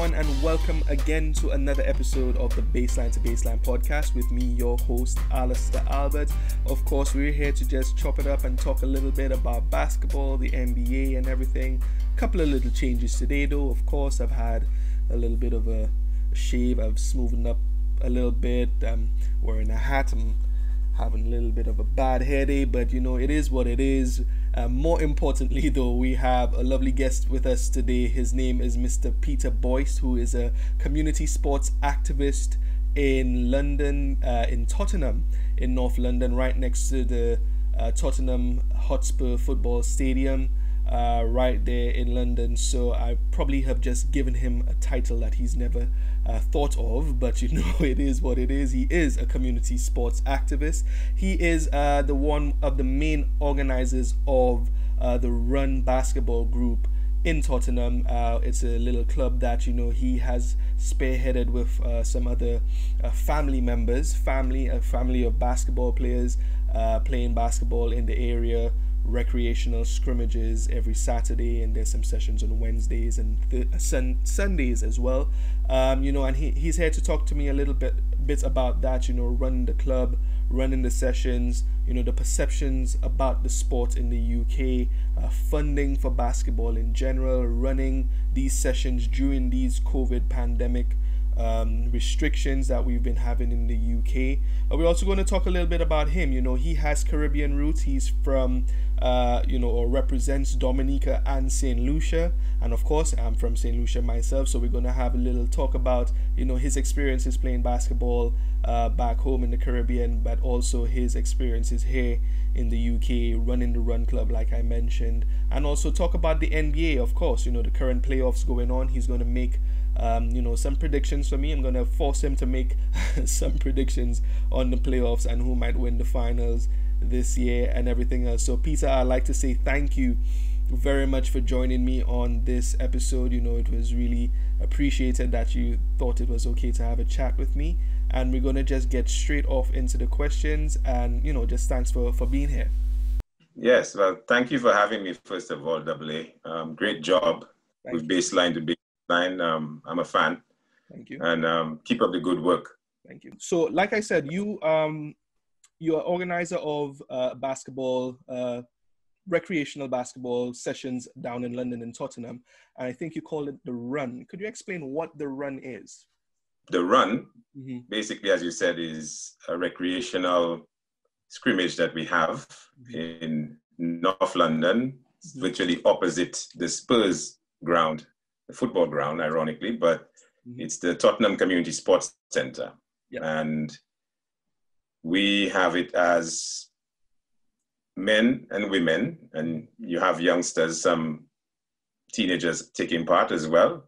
everyone, and welcome again to another episode of the Baseline to Baseline podcast with me, your host, Alister Albert. Of course, we're here to just chop it up and talk a little bit about basketball, the NBA, and everything. A couple of little changes today, though. Of course, I've had a little bit of a shave. I've smoothened up a little bit. I'm wearing a hat. I'm having a little bit of a bad hair day, but you know, it is what it is. More importantly, though, we have a lovely guest with us today. His name is Mr. Peter Boyce, who is a community sports activist in London, in Tottenham, in North London, right next to the Tottenham Hotspur football stadium, right there in London. So I probably have just given him a title that he's never thought of, but you know, it is what it is. He is a community sports activist. He is the one of the main organizers of the R.U.N basketball group in Tottenham. It's a little club that, you know, he has spearheaded with some other family members, a family of basketball players playing basketball in the area, recreational scrimmages every Saturday, and there's some sessions on Wednesdays and Sundays as well. You know, and he's here to talk to me a little bit about that, you know, running the club, running the sessions, you know, the perceptions about the sport in the UK, funding for basketball in general, running these sessions during these COVID pandemic restrictions that we've been having in the UK. We're also going to talk a little bit about him. You know, he has Caribbean roots. He's from you know, or represents Dominica and Saint Lucia, and of course I'm from Saint Lucia myself, so we're going to have a little talk about, you know, his experiences playing basketball back home in the Caribbean, but also his experiences here in the UK running the R.U.N club, like I mentioned, and also talk about the NBA. Of course, you know, the current playoffs going on. He's going to make you know, some predictions for me. I'm going to force him to make some predictions on the playoffs and who might win the finals this year and everything else. So Peter, I'd like to say thank you very much for joining me on this episode. You know, it was really appreciated that you thought it was okay to have a chat with me, and we're going to just get straight off into the questions, and you know, just thanks for being here. Yes, well, thank you for having me, first of all, AA. Great job with Baseline to Baseline. I'm a fan. Thank you. And keep up the good work. Thank you. So, like I said, you're an organizer of basketball, recreational basketball sessions down in London and Tottenham, and I think you call it the R.U.N. Could you explain what the R.U.N is? The R.U.N, basically, as you said, is a recreational scrimmage that we have in North London, virtually opposite the Spurs ground, the football ground, ironically, but it's the Tottenham Community Sports Centre. Yep. And we have it as men and women, and you have youngsters, some teenagers taking part as well.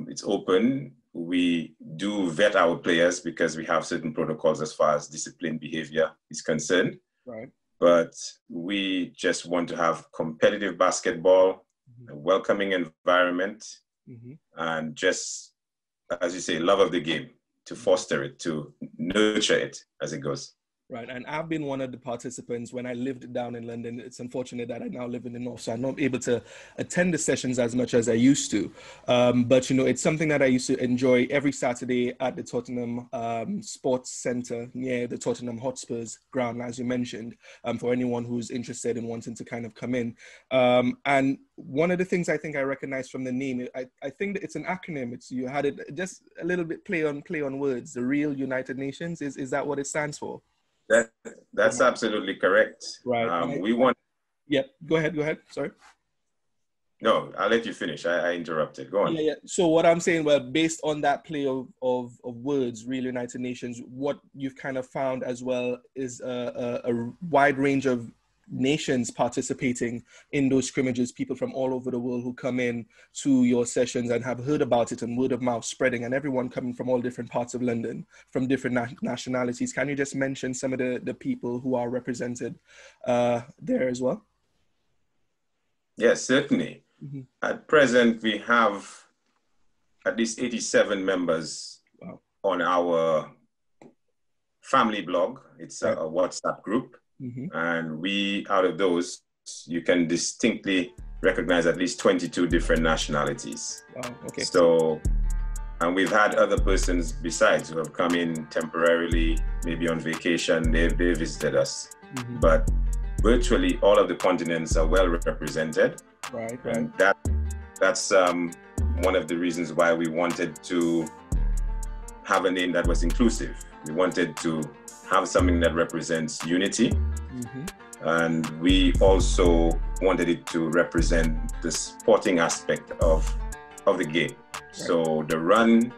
It's open. We do vet our players because we have certain protocols as far as discipline behavior is concerned. Right. But we just want to have competitive basketball, a welcoming environment, and just, as you say, love of the game, to foster it, to nurture it as it goes. Right, and I've been one of the participants when I lived down in London. It's unfortunate that I now live in the north, so I'm not able to attend the sessions as much as I used to. But, you know, it's something that I used to enjoy every Saturday at the Tottenham Sports Centre near the Tottenham Hotspurs ground, as you mentioned, for anyone who's interested in wanting to kind of come in. And one of the things I think I recognize from the name, I think that it's an acronym. You had it just a little bit play on words. The Real United Nations, is that what it stands for? That's absolutely correct. Right. We want. Yeah. Go ahead. Sorry. No, I'll let you finish. I interrupted. Go on. Yeah. So what I'm saying, well, based on that play of words, Real United Nations, what you've kind of found as well is a wide range of nations participating in those scrimmages, people from all over the world who come in to your sessions and have heard about it, and word of mouth spreading, and everyone coming from all different parts of London, from different nationalities. Can you just mention some of the people who are represented there as well? Yes, certainly. At present, we have at least 87 members on our family blog. It's a WhatsApp group. And we, out of those, you can distinctly recognize at least 22 different nationalities. Wow, okay. So, and we've had other persons besides who have come in temporarily, maybe on vacation, they visited us. Mm-hmm. But virtually all of the continents are well represented. Right. And that's one of the reasons why we wanted to have a name that was inclusive. We wanted to have something that represents unity. Mm-hmm. And we also wanted it to represent the sporting aspect of the game. Right. So the R.U.N,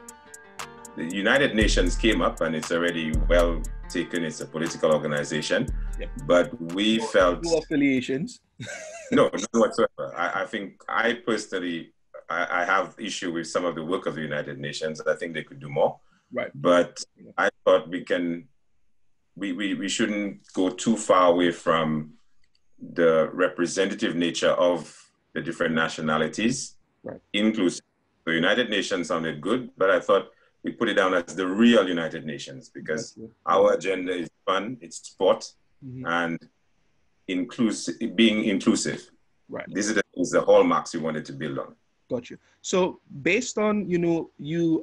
the United Nations came up, and it's already well taken. It's a political organization. Yep. But we felt... No affiliations. No, none whatsoever. I think I personally, I have issue with some of the work of the United Nations. I think they could do more. Right. But I thought we shouldn't go too far away from the representative nature of the different nationalities. Right. Inclusive. The United Nations sounded good, but I thought we put it down as the real United Nations, because our agenda is fun, it's sport, mm-hmm. and being inclusive. Right. These are the hallmarks we wanted to build on. Got you. So based on,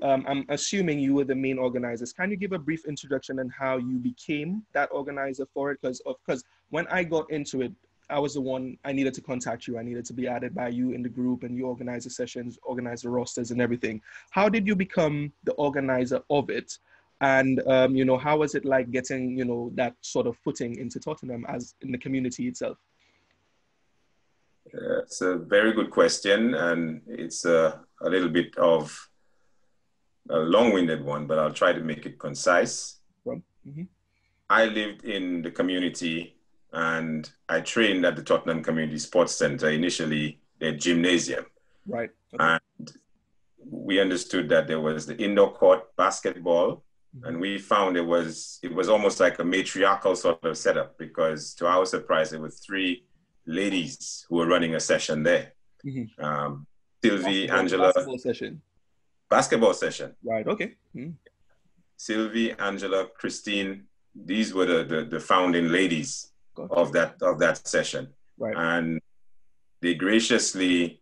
I'm assuming you were the main organizers. Can you give a brief introduction on how you became that organizer for it? Because when I got into it, I was the one, I needed to contact you. I needed to be added by you in the group, and you organize the sessions, organize the rosters and everything. How did you become the organizer of it? And, how was it like getting, that sort of footing into Tottenham as in the community itself? It's a very good question, and it's a little bit of a long-winded one, but I'll try to make it concise. Mm-hmm. I lived in the community, and I trained at the Tottenham Community Sports Center, initially the gymnasium. Right. Okay. And we understood that there was the indoor court basketball, mm-hmm. and we found it was almost like a matriarchal sort of setup, because to our surprise, there were 3 ladies who were running a session there. Mm-hmm. Sylvie, Angela. Basketball session. Right, okay. Mm-hmm. Sylvie, Angela, Christine, these were the founding ladies of that session. Right. And they graciously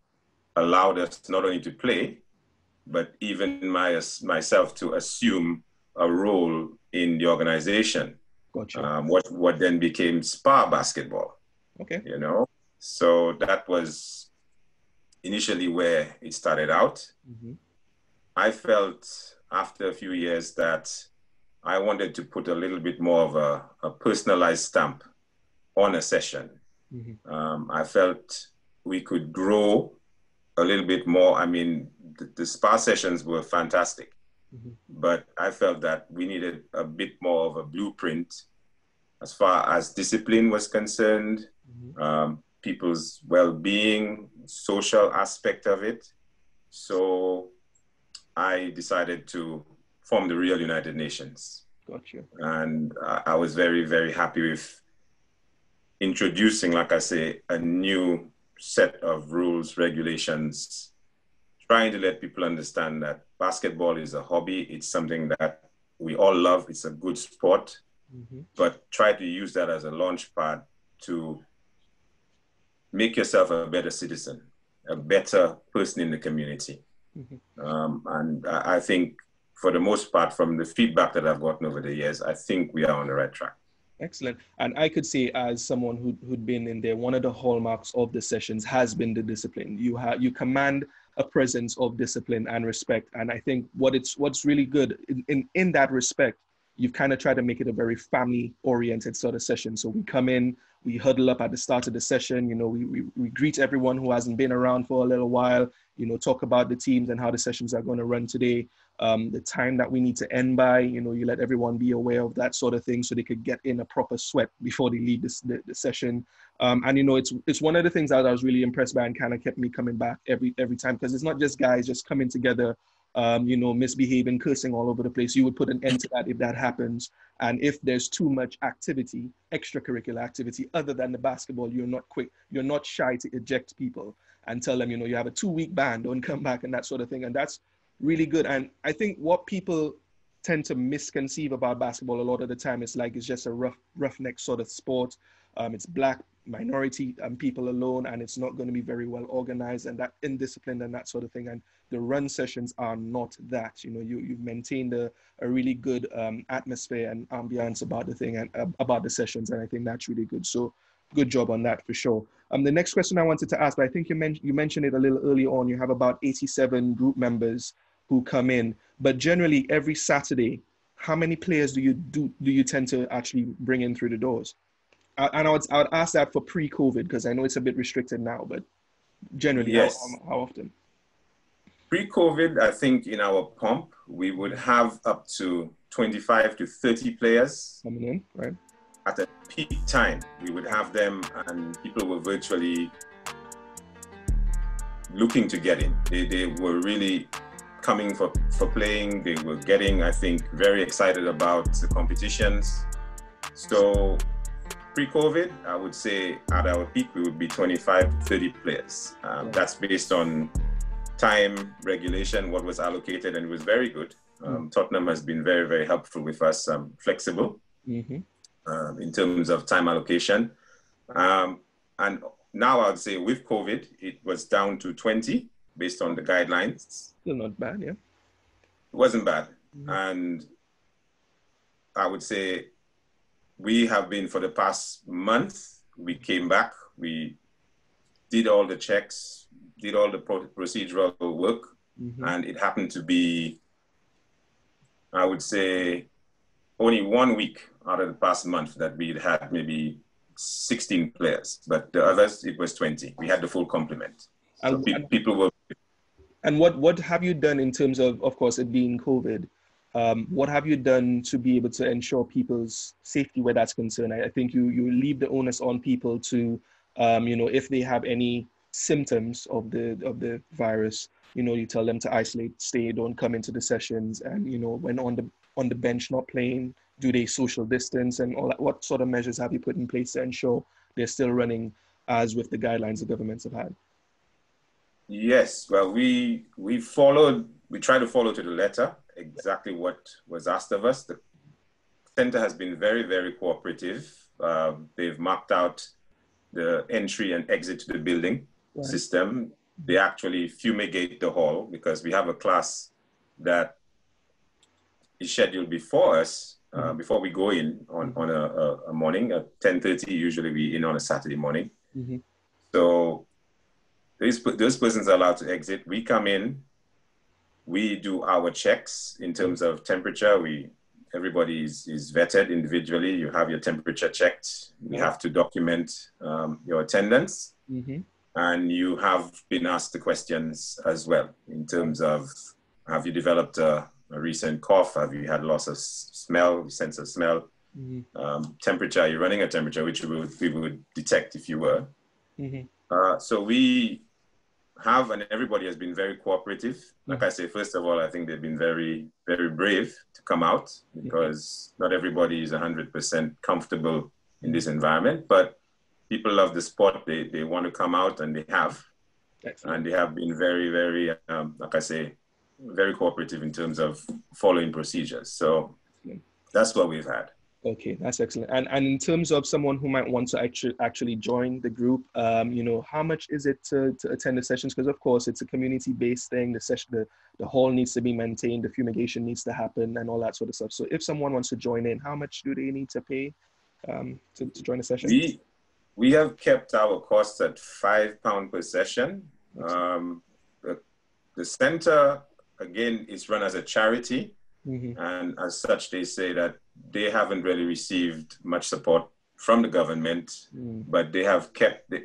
allowed us not only to play, but even myself to assume a role in the organization. Gotcha. What then became Spa Basketball. Okay. So that was initially where it started out. Mm-hmm. I felt after a few years that I wanted to put a little bit more of a personalized stamp on a session. Mm-hmm. I felt we could grow a little bit more. I mean, the spa sessions were fantastic, mm-hmm. but I felt that we needed a bit more of a blueprint as far as discipline was concerned, mm-hmm. People's well-being, social aspect of it. So I decided to form the real United Nations. Gotcha. And I was very, very happy with introducing, like I say, a new set of rules, regulations, trying to let people understand that basketball is a hobby. It's something that we all love. It's a good sport, mm-hmm. but try to use that as a launch pad to make yourself a better citizen, a better person in the community. Mm-hmm. And I think for the most part, from the feedback that I've gotten over the years, I think we are on the right track. Excellent. And I could say, as someone who'd been in there, one of the hallmarks of the sessions has been the discipline. You command a presence of discipline and respect. And I think what's really good in that respect, you've kind of tried to make it a very family-oriented sort of session. So we come in, we huddle up at the start of the session, we greet everyone who hasn't been around for a little while, talk about the teams and how the sessions are going to run today, the time that we need to end by, you let everyone be aware of that sort of thing so they could get in a proper sweat before they leave the session. And it's one of the things that I was really impressed by and kind of kept me coming back every time, because it's not just guys just coming together, misbehaving, cursing all over the place. You would put an end to that if that happens. And if there's too much activity, extracurricular activity, other than the basketball, you're not shy to eject people and tell them, you have a 2-week ban, don't come back and that sort of thing. And that's really good. And I think what people tend to misconceive about basketball a lot of the time is like, it's just a roughneck sort of sport. It's black minority people alone, and it's not going to be very well organized and that indisciplined and that sort of thing. And the run sessions are not that. You've maintained a really good atmosphere and ambiance about the thing and about the sessions, and I think that's really good. So good job on that for sure. The next question I wanted to ask, but I think you mentioned it a little early on. You have about 87 group members who come in, but generally every Saturday, how many players do you tend to actually bring in through the doors? And I would ask that for pre-COVID, because I know it's a bit restricted now, but generally, Yes. how often? Pre-COVID, I think in our pump, we would have up to 25 to 30 players. Coming in, right? At a peak time, we would have them, and people were virtually looking to get in. They were really coming for playing. They were getting, I think, very excited about the competitions. So pre-COVID, I would say at our peak, we would be 25 to 30 players. That's based on time, regulation, what was allocated, and it was very good. Tottenham has been very, very helpful with us, flexible in terms of time allocation. And now I would say with COVID, it was down to 20 based on the guidelines. Still not bad, yeah. It wasn't bad. And I would say we have been, for the past month, we came back, we did all the checks, did all the procedural work, and it happened to be, I would say, only 1 week out of the past month that we had maybe 16 players, but the others, it was 20. We had the full complement. So people were... And what have you done in terms of course, it being COVID? What have you done to be able to ensure people's safety where that's concerned? I think you leave the onus on people to, if they have any symptoms of the virus, you tell them to isolate, stay, don't come into the sessions, and when on the bench not playing, do they social distance and all that? What sort of measures have you put in place to ensure they're still running as with the guidelines the governments have had? Yes, well, we try to follow to the letter exactly what was asked of us. The center has been very, very cooperative. They've marked out the entry and exit to the building system. They actually fumigate the hall because we have a class that is scheduled before us, before we go in on a morning at 10:30. Usually we in on a Saturday morning. So those persons are allowed to exit. We come in, we do our checks in terms of temperature. Everybody is vetted individually. You have your temperature checked. We have to document your attendance. And you have been asked the questions as well in terms of, have you developed a recent cough? Have you had loss of smell, sense of smell? Temperature, are you running a temperature, which we would detect if you were. So we have, and everybody has been very cooperative. Like I say, first of all, I think they've been very, very brave to come out, because not everybody is 100% comfortable in this environment, but people love the sport. They want to come out, and they have. Excellent. And they have been very, very, like I say, very cooperative in terms of following procedures. So that's what we've had. Okay, that's excellent. And in terms of someone who might want to actually join the group, how much is it to attend the sessions? Because of course it's a community-based thing. The hall needs to be maintained, the fumigation needs to happen, and all that sort of stuff. So if someone wants to join in, how much do they need to pay to join the session? We have kept our costs at £5 per session. The center, again, is run as a charity. And as such, they say that they haven't really received much support from the government, but they have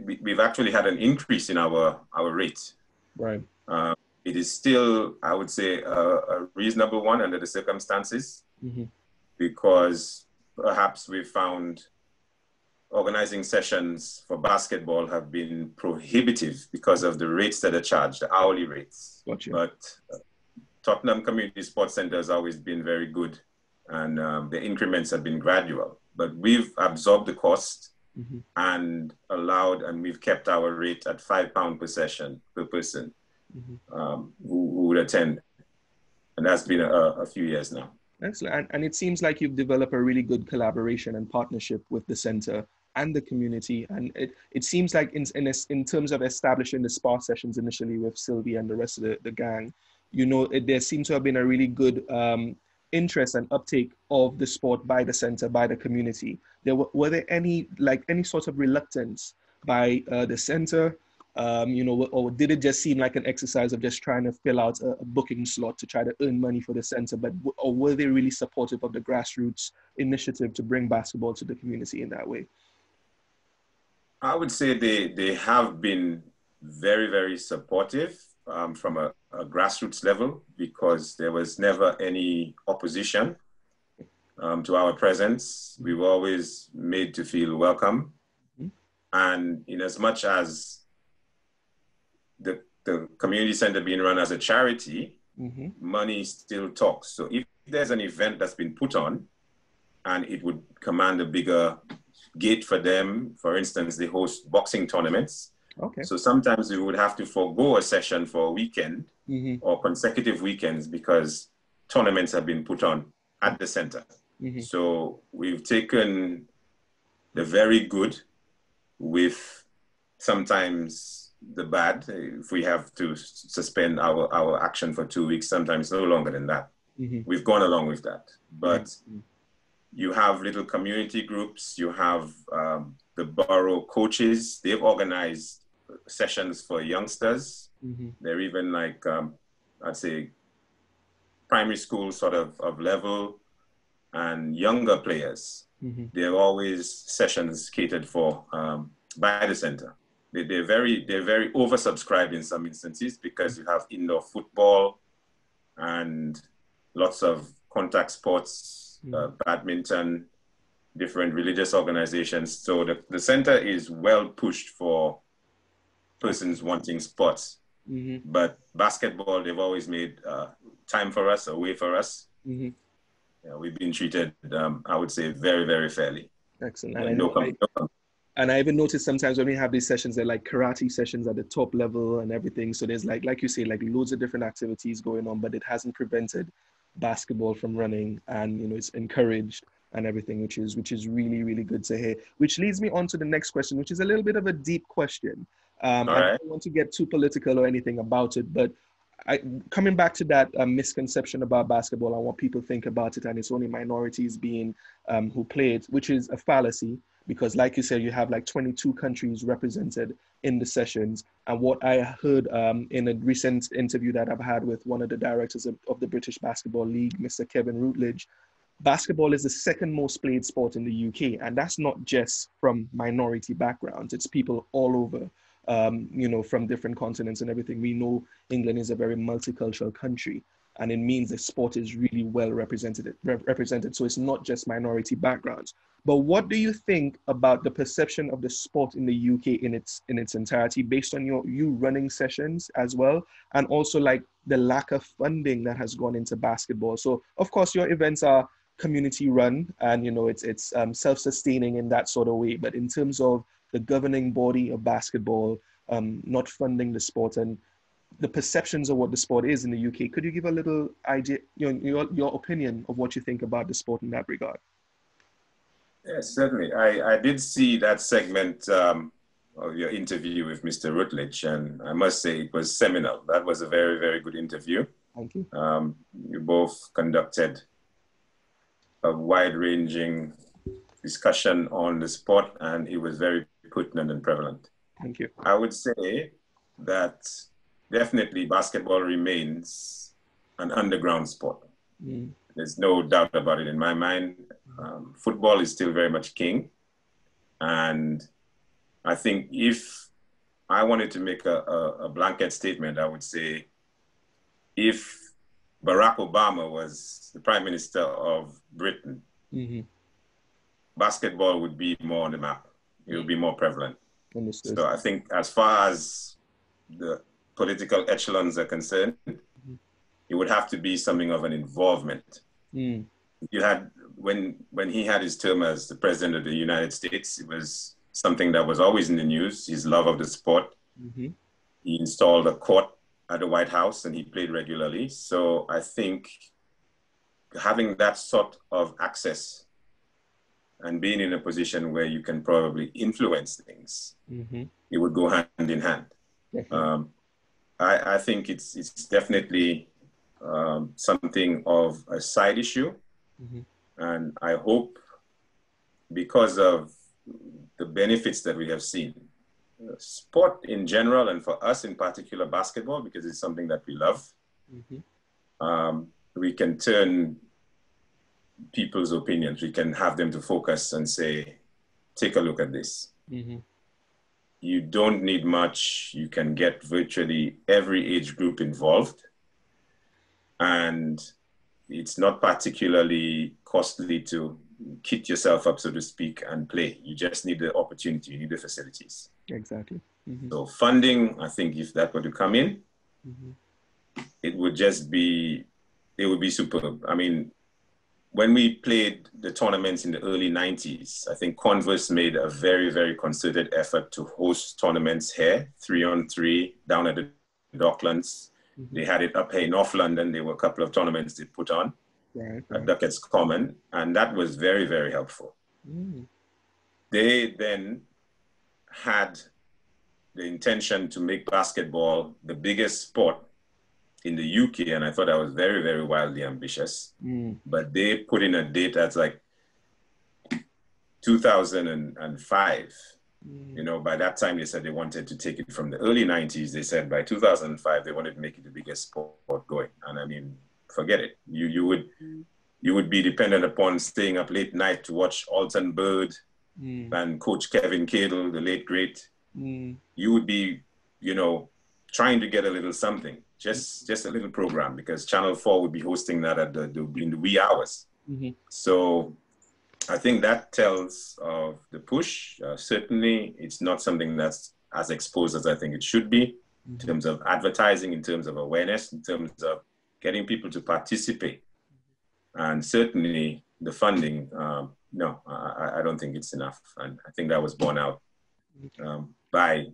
we've actually had an increase in our rate. Right. It is still, I would say, a reasonable one under the circumstances, because perhaps we found organizing sessions for basketball have been prohibitive because of the rates that are charged, the hourly rates. Gotcha. But Tottenham Community Sports Centre has always been very good, and the increments have been gradual. But we've absorbed the cost and we've kept our rate at £5 per session per person who would attend. And that's been a few years now. Excellent. And it seems like you've developed a really good collaboration and partnership with the centre. and the community. And it seems like in terms of establishing the spa sessions initially with Sylvie and the rest of the gang, there seems to have been a really good interest and uptake of the sport by the center, by the community. Were there any sort of reluctance by the center, or did it just seem like an exercise of just trying to fill out a booking slot to try to earn money for the center? Or were they really supportive of the grassroots initiative to bring basketball to the community in that way? I would say they have been very, very supportive from a grassroots level, because there was never any opposition to our presence. We were always made to feel welcome. Mm-hmm. And in as much as the community center being run as a charity, mm-hmm. money still talks. So if there's an event that's been put on and it would command a bigger gate for them, for instance, they host boxing tournaments. Okay. So sometimes we would have to forego a session for a weekend, mm-hmm. or consecutive weekends, because tournaments have been put on at the center. Mm-hmm. So we've taken the very good with sometimes the bad. If we have to suspend our action for 2 weeks, sometimes no longer than that. Mm-hmm. We've gone along with that. But mm-hmm. you have little community groups, you have the borough coaches. They've organized sessions for youngsters. Mm-hmm. They're even like, I'd say, primary school sort of level, and younger players. Mm-hmm. There are always sessions catered for by the center. They're very oversubscribed in some instances, because you have indoor football and lots of contact sports, mm-hmm. Badminton, different religious organizations. So the center is well pushed for persons wanting sports. Mm-hmm. But basketball, they've always made time for us, a way for us. Mm-hmm. Yeah, we've been treated, I would say, very, very fairly. Excellent. And I even noticed sometimes when we have these sessions, they're like karate sessions at the top level and everything. So there's like you say, like loads of different activities going on, but it hasn't prevented basketball from running, and it's encouraged and everything, which is really, really good to hear. Which leads me on to the next question, which is a little bit of a deep question. I don't want to get too political or anything about it, but coming back to that misconception about basketball and what people think about it, and it's only minorities being who play it, which is a fallacy, because like you said, you have like 22 countries represented in the sessions. And what I heard in a recent interview that I've had with one of the directors of the British Basketball League, Mr. Kevin Routledge, basketball is the second most played sport in the UK. And that's not just from minority backgrounds. It's people all over, from different continents and everything. We know England is a very multicultural country, and it means the sport is really well represented. So it's not just minority backgrounds. But what do you think about the perception of the sport in the UK in its entirety, based on you running sessions as well, and also like the lack of funding that has gone into basketball? So of course your events are community run, and it's self-sustaining in that sort of way. But in terms of the governing body of basketball not funding the sport and the perceptions of what the sport is in the UK, could you give a little idea, your opinion of what you think about the sport in that regard? Yes, certainly. I did see that segment of your interview with Mr. Routledge, and I must say it was seminal. That was a very, very good interview. Thank you. You both conducted a wide-ranging discussion on the sport, and it was very pertinent and prevalent. Thank you. I would say that definitely basketball remains an underground sport. Mm. There's no doubt about it in my mind. Football is still very much king. And I think if I wanted to make a blanket statement, I would say if Barack Obama was the Prime Minister of Britain, mm-hmm. basketball would be more on the map. It would be more prevalent. Understood. So I think as far as the political echelons are concerned, mm-hmm. it would have to be something of an involvement. Mm. You had, when he had his term as the President of the United States, it was something that was always in the news, his love of the sport. Mm-hmm. He installed a court at the White House and he played regularly. So I think having that sort of access and being in a position where you can probably influence things, it would go hand in hand. I think it's definitely something of a side issue. And I hope, because of the benefits that we have seen, sport in general, and for us in particular, basketball, because it's something that we love, we can turn people's opinions, we can have them to focus and say, take a look at this. You don't need much. You can get virtually every age group involved. And it's not particularly costly to kit yourself up, so to speak, and play. You just need the opportunity, you need the facilities. Exactly. So funding, I think if that were to come in, it would be superb. I mean, when we played the tournaments in the early 90s, I think Converse made a very, very concerted effort to host tournaments here, 3-on-3, down at the Docklands. They had it up here in North London. There were a couple of tournaments they put on at Duckett's Common, and that was very, very helpful. They then had the intention to make basketball the biggest sport in the UK, and I thought that was very, very wildly ambitious. But they put in a date that's like 2005. You know, by that time they said they wanted to take it from the early 90s. They said by 2005 they wanted to make it the biggest sport going. And I mean, forget it. You would be dependent upon staying up late night to watch Alton Bird and Coach Kevin Cadle, the late great. You would be, you know, trying to get a little something, just a little program, because Channel 4 would be hosting that in the wee hours. So I think that tells of the push. Certainly, it's not something that's as exposed as I think it should be in terms of advertising, in terms of awareness, in terms of getting people to participate. And certainly the funding, no, I don't think it's enough. And I think that was borne out by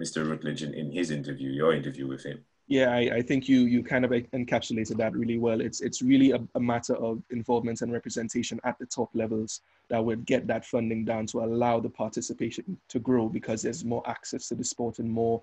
Mr. Rutledge in his interview, your interview with him. Yeah, I think you kind of encapsulated that really well. It's really a matter of involvement and representation at the top levels that would get that funding down to allow the participation to grow, because there's more access to the sport and more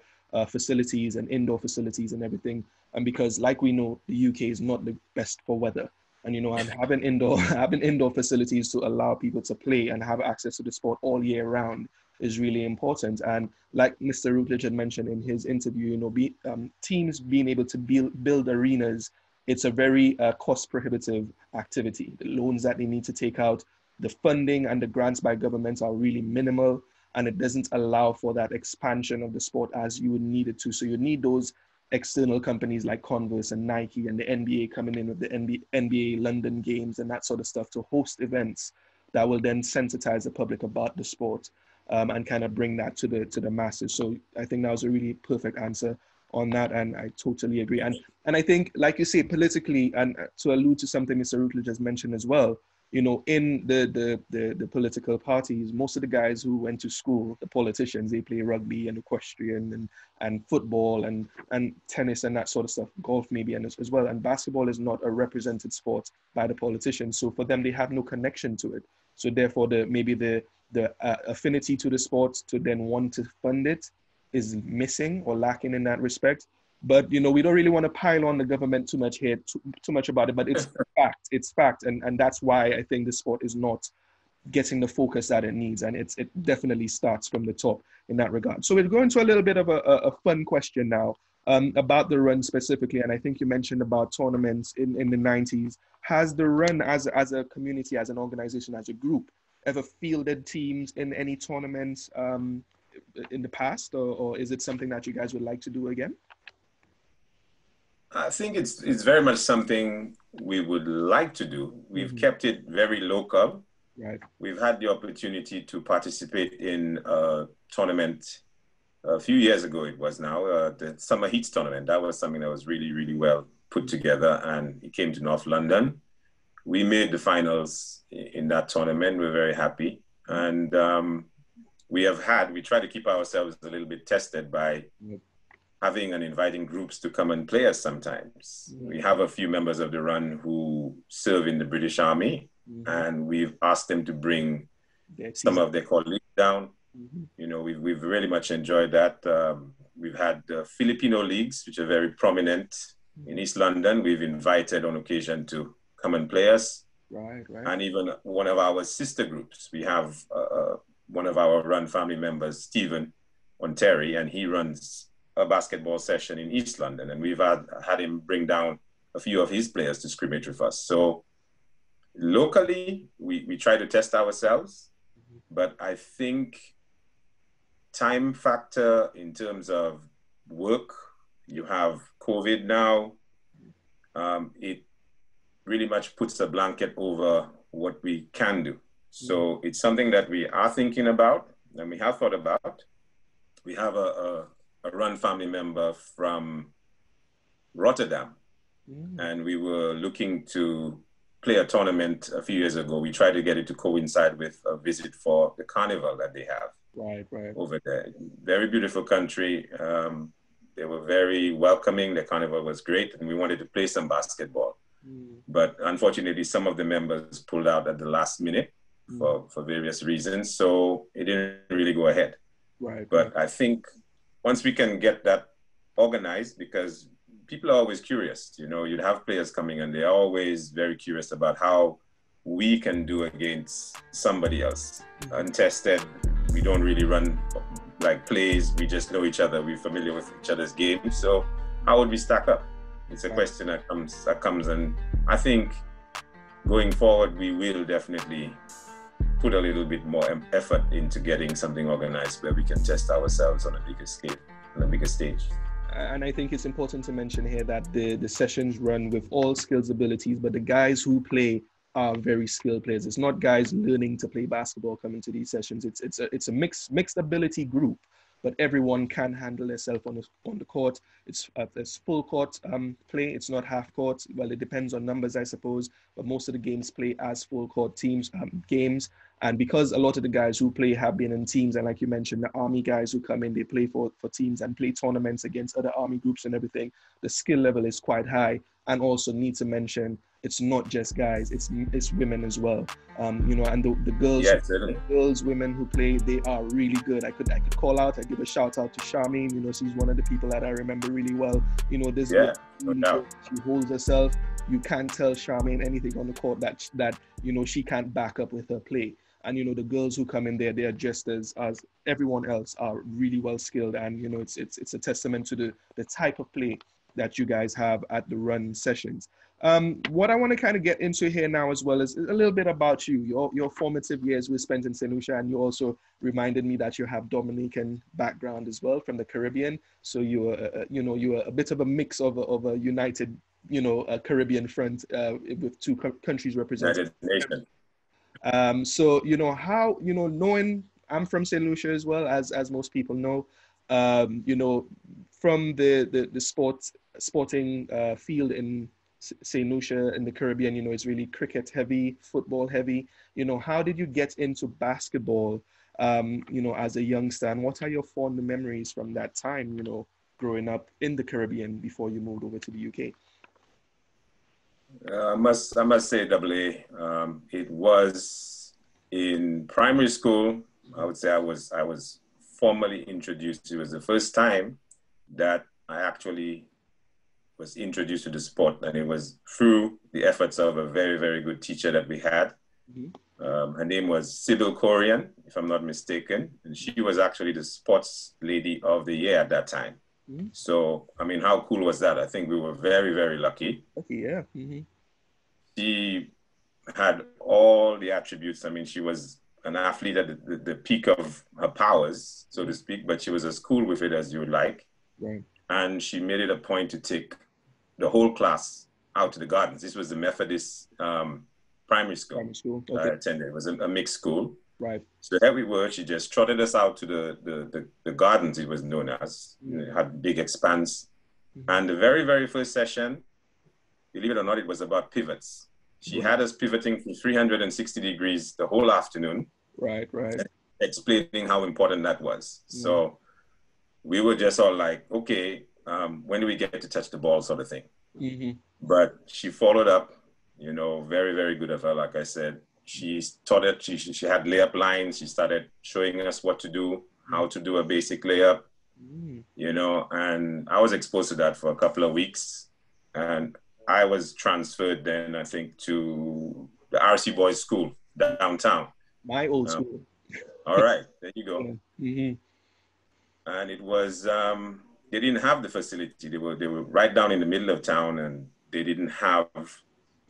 facilities and indoor facilities and everything. And because, like we know, the UK is not the best for weather. And, you know, and having indoor facilities to allow people to play and have access to the sport all year round is really important. And like Mr. Rutledge had mentioned in his interview, you know, teams being able to build arenas, it's a very cost prohibitive activity. The loans that they need to take out, the funding and the grants by governments are really minimal, and it doesn't allow for that expansion of the sport as you would need it to. So you need those external companies like Converse and Nike and the NBA coming in with the NBA London games and that sort of stuff to host events that will then sensitize the public about the sport. And kind of bring that to the masses. So I think that was a really perfect answer on that, and I totally agree. And I think, like you say, politically, and to allude to something Mr. Rutledge just mentioned as well, you know, in the political parties, most of the guys who went to school, the politicians, they play rugby and equestrian and football and tennis and that sort of stuff, golf maybe and as well. And basketball is not a represented sport by the politicians. So for them, they have no connection to it. So therefore, the affinity to the sport to then want to fund it is missing or lacking in that respect. But, you know, we don't really want to pile on the government too much here, too much about it, but it's fact. It's fact. And that's why I think the sport is not getting the focus that it needs. And it definitely starts from the top in that regard. So we're going to a little bit of a fun question now about the R.U.N specifically. And I think you mentioned about tournaments in the 90s. Has the R.U.N as a community, as an organization, as a group, ever fielded teams in any tournaments in the past, or is it something that you guys would like to do again? I think it's very much something we would like to do. We've kept it very local. Right. We've had the opportunity to participate in a tournament a few years ago. It was now the Summer Heats tournament. That was something that was really, really well put together, and it came to North London. We made the finals in that tournament. We're very happy. And we try to keep ourselves a little bit tested by having and inviting groups to come and play us sometimes. We have a few members of the R.U.N who serve in the British Army, and we've asked them to bring some of their colleagues down. Mm-hmm. You know, we've really much enjoyed that. We've had Filipino leagues, which are very prominent in East London. We've invited on occasion to come and play us. Right, right. And even one of our sister groups, we have one of our R.U.N family members, Stephen Onteri, and he runs a basketball session in East London. And we've had him bring down a few of his players to scrimmage with us. So locally, we try to test ourselves, but I think time factor in terms of work, you have COVID now, it really much puts a blanket over what we can do. So it's something that we are thinking about and we have thought about. We have a R.U.N family member from Rotterdam, and we were looking to play a tournament a few years ago. We tried to get it to coincide with a visit for the carnival that they have over there. Very beautiful country. They were very welcoming. The carnival was great, and we wanted to play some basketball. But unfortunately, some of the members pulled out at the last minute for various reasons. So it didn't really go ahead. But I think once we can get that organized, because people are always curious, you know, you'd have players coming and they're always very curious about how we can do against somebody else. Untested, we don't really run like plays, we just know each other, we're familiar with each other's games. So how would we stack up? It's a question that comes, and I think going forward, we will definitely put a little bit more effort into getting something organized where we can test ourselves on a bigger scale, on a bigger stage. And I think it's important to mention here that the sessions run with all skills, abilities, but the guys who play are very skilled players. It's not guys learning to play basketball coming to these sessions. It's a mixed ability group, but everyone can handle themselves on the court. It's full court play. It's not half court. Well, it depends on numbers, I suppose, but most of the games play as full court games. And because a lot of the guys who play have been in teams, and like you mentioned, the Army guys who come in, they play for teams and play tournaments against other Army groups and everything, the skill level is quite high. And also need to mention, it's not just guys, it's women as well. You know, and the girls, women who play, they are really good. I could call out, I give a shout out to Charmaine. You know, she's one of the people that I remember really well. You know, this she holds herself. You can't tell Charmaine anything on the court that you know she can't back up with her play. And you know, the girls who come in there, they are just as everyone else are really well skilled. And you know, it's a testament to the type of play that you guys have at the R.U.N sessions. What I want to kind of get into here now as well is a little bit about you. Your formative years were spent in Saint Lucia, and you also reminded me that you have Dominican background as well from the Caribbean. So you were a bit of a mix of a united, you know, a Caribbean front with two countries represented. So you know how, you know, knowing I'm from Saint Lucia as well, as most people know, you know, from the sporting field in Saint Lucia in the Caribbean, you know, it's really cricket heavy, football heavy. You know, how did you get into basketball, you know, as a youngster, and what are your fond memories from that time, you know, growing up in the Caribbean before you moved over to the UK? I must say, AA. It was in primary school. I would say I was formally introduced. It was the first time that I actually was introduced to the sport, and it was through the efforts of a very, very good teacher that we had. Her name was Sybil Corian, if I'm not mistaken, and she was actually the sports lady of the year at that time. So, I mean, how cool was that? I think we were very, very lucky. Yeah. She had all the attributes. I mean, she was an athlete at the peak of her powers, so to speak, but she was as cool with it as you would like. And she made it a point to take the whole class out to the gardens. This was the Methodist primary school I attended. It was a mixed school. So there we were. She just trotted us out to the gardens, it was known as. It had big expanse. And the very, very first session, believe it or not, it was about pivots. She had us pivoting for 360 degrees the whole afternoon. Explaining how important that was. So we were just all like, okay, when do we get to touch the ball, sort of thing. But she followed up, you know, very, very good of her, like I said. she taught it. She had layup lines. She started showing us what to do, how to do a basic layup, you know, and I was exposed to that for a couple of weeks. And I was transferred then, I think, to the RC Boyce School downtown. My old school. All right, there you go. Mm-hmm. And it was, they didn't have the facility. They were right down in the middle of town, and they didn't have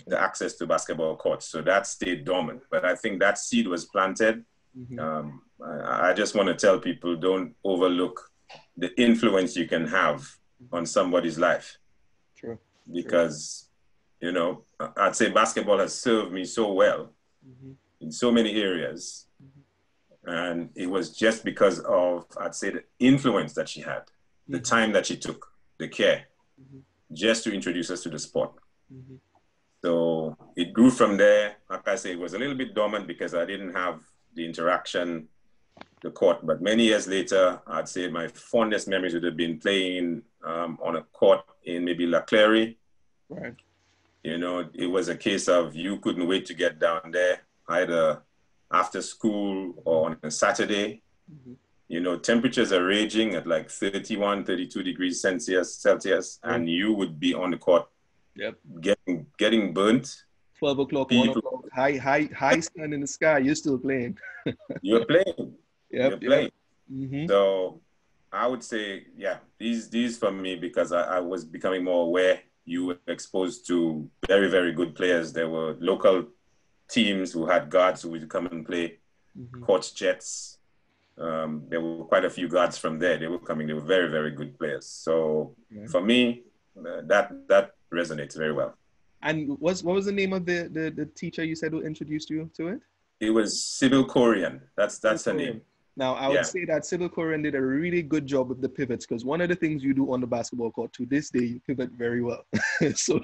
the access to basketball courts. So that stayed dormant. But I think that seed was planted. I just want to tell people, don't overlook the influence you can have on somebody's life. True. Because, you know, I'd say basketball has served me so well in so many areas. And it was just because of, I'd say, the influence that she had, the time that she took, the care, just to introduce us to the sport. So it grew from there. Like I say, it was a little bit dormant because I didn't have the interaction, the court. But many years later, I'd say my fondest memories would have been playing on a court in maybe La Claire. Right. You know, it was a case of you couldn't wait to get down there, either after school or on a Saturday. You know, temperatures are raging at like 31, 32 degrees Celsius, and you would be on the court getting burnt. 12 o'clock, 1 o'clock, high sun in the sky, you're still playing. You're playing. You're playing. Mm-hmm. So I would say, yeah, these for me, because I was becoming more aware. You were exposed to very, very good players. There were local teams who had guards who would come and play, Coach Jets. There were quite a few guards from there. They were coming. They were very, very good players. So for me, that resonates very well. And what was the name of the teacher you said who introduced you to it? It was Sybil Corian. That's her name. Now, I would say that Sybil Corian did a really good job with the pivots, because one of the things you do on the basketball court to this day, you pivot very well. So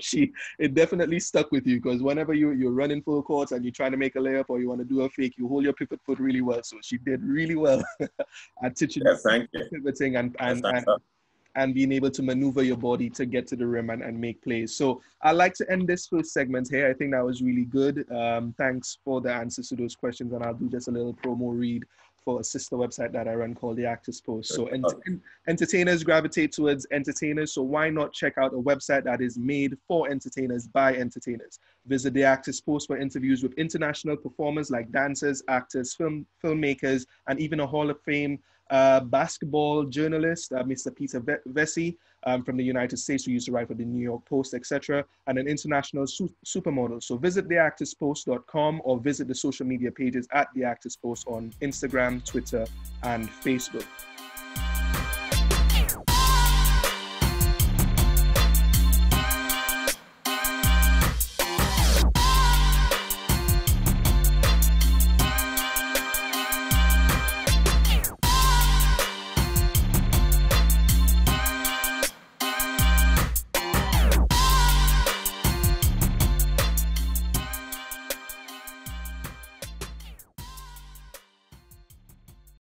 it definitely stuck with you, because whenever you're running full courts and you're trying to make a layup or you want to do a fake, you hold your pivot foot really well. So she did really well at teaching pivoting and being able to maneuver your body to get to the rim and make plays. So I'd like to end this first segment here. I think that was really good. Thanks for the answers to those questions. And I'll do just a little promo read for a sister website that I run called The Actors Post. So entertainers gravitate towards entertainers. So why not check out a website that is made for entertainers by entertainers? Visit The Actors Post for interviews with international performers like dancers, actors, filmmakers, and even a Hall of Fame basketball journalist, Mr. Peter Vesey from the United States, who used to write for the New York Post, etc., and an international supermodel. So visit theactorspost.com or visit the social media pages at The Actors Post on Instagram, Twitter, and Facebook.